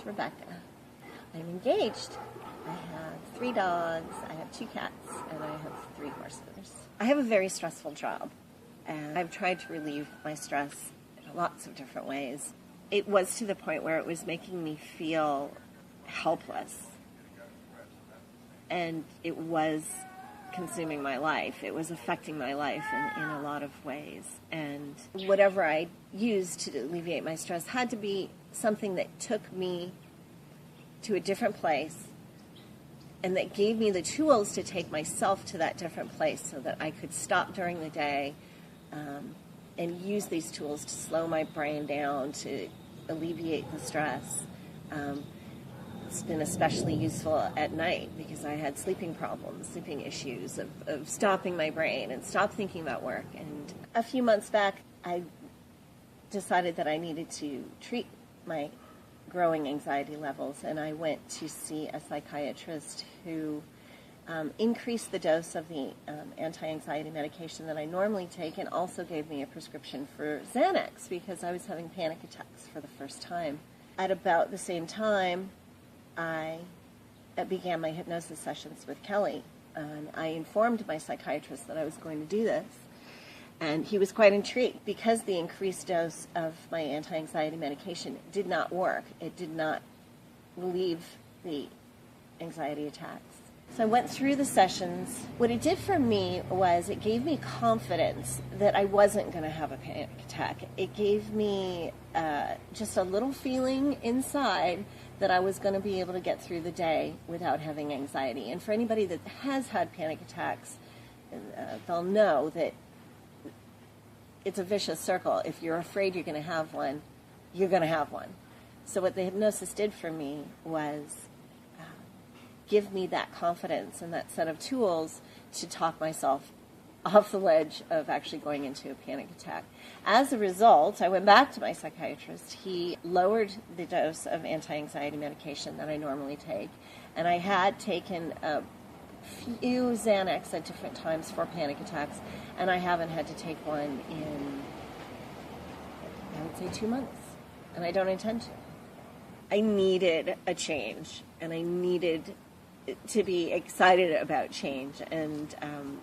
is Rebecca. I'm engaged. I have 3 dogs, I have 2 cats, and I have 3 horses. I have a very stressful job, and I've tried to relieve my stress in lots of different ways. It was to the point where it was making me feel helpless, and it was consuming my life. It was affecting my life in a lot of ways. And whatever I used to alleviate my stress had to be something that took me to a different place and that gave me the tools to take myself to that different place so that I could stop during the day and use these tools to slow my brain down, to alleviate the stress. It's been especially useful at night because I had sleeping problems, sleeping issues, of stopping my brain and stop thinking about work. And a few months back, I decided that I needed to treat my growing anxiety levels, and I went to see a psychiatrist who increased the dose of the anti-anxiety medication that I normally take, and also gave me a prescription for Xanax because I was having panic attacks for the first time. At about the same time, I began my hypnosis sessions with Kelly, and I informed my psychiatrist that I was going to do this, and he was quite intrigued because the increased dose of my anti-anxiety medication did not work. It did not relieve the anxiety attacks. So I went through the sessions. What it did for me was it gave me confidence that I wasn't going to have a panic attack. It gave me just a little feeling inside that I was going to be able to get through the day without having anxiety. And for anybody that has had panic attacks, they'll know that it's a vicious circle. If you're afraid you're going to have one, you're going to have one. So what the hypnosis did for me was give me that confidence and that set of tools to talk myself off the ledge of actually going into a panic attack. As a result, I went back to my psychiatrist. He lowered the dose of anti-anxiety medication that I normally take, and I had taken a few Xanax at different times for panic attacks, and I haven't had to take one in, I would say, 2 months, and I don't intend to. I needed a change, and I needed to be excited about change, and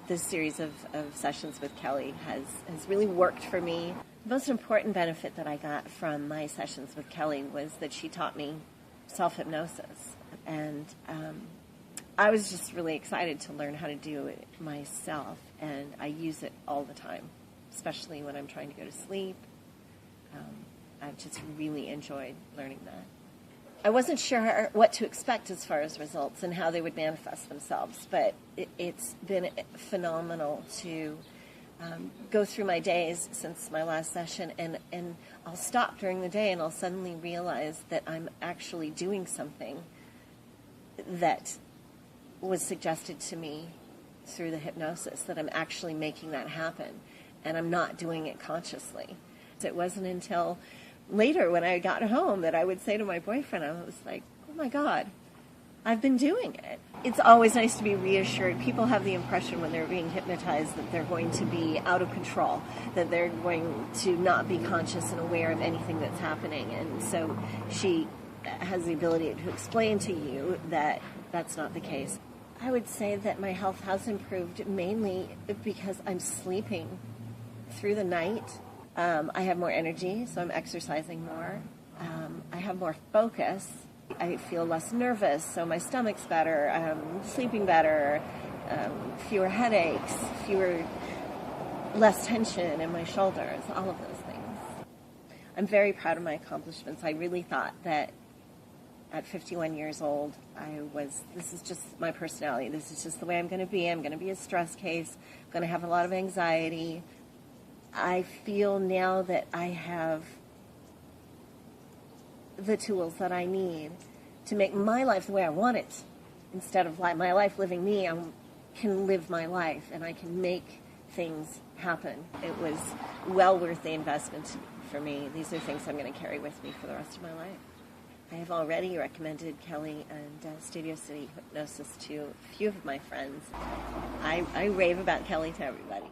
this series of sessions with Kelly has really worked for me. The most important benefit that I got from my sessions with Kelly was that she taught me self-hypnosis, and I was just really excited to learn how to do it myself, and I use it all the time, especially when I'm trying to go to sleep. I've just really enjoyed learning that. I wasn't sure what to expect as far as results and how they would manifest themselves, but it's been phenomenal to go through my days since my last session, and I'll stop during the day and I'll suddenly realize that I'm actually doing something that was suggested to me through the hypnosis, that I'm actually making that happen, and I'm not doing it consciously. It wasn't until later when I got home that I would say to my boyfriend, I was like, oh my God, I've been doing it. It's always nice to be reassured. People have the impression when they're being hypnotized that they're going to be out of control, that they're going to not be conscious and aware of anything that's happening. And so she has the ability to explain to you that that's not the case. I would say that my health has improved mainly because I'm sleeping through the night. I have more energy, so I'm exercising more. I have more focus. I feel less nervous, so my stomach's better. I'm sleeping better. Fewer headaches, less tension in my shoulders, all of those things. I'm very proud of my accomplishments. I really thought that at 51 years old, this is just my personality. This is just the way I'm going to be. I'm going to be a stress case. I'm going to have a lot of anxiety. I feel now that I have the tools that I need to make my life the way I want it. Instead of my life living me, I can live my life, and I can make things happen. It was well worth the investment for me. These are things I'm going to carry with me for the rest of my life. I have already recommended Kelly and Studio City Hypnosis to a few of my friends. I rave about Kelly to everybody.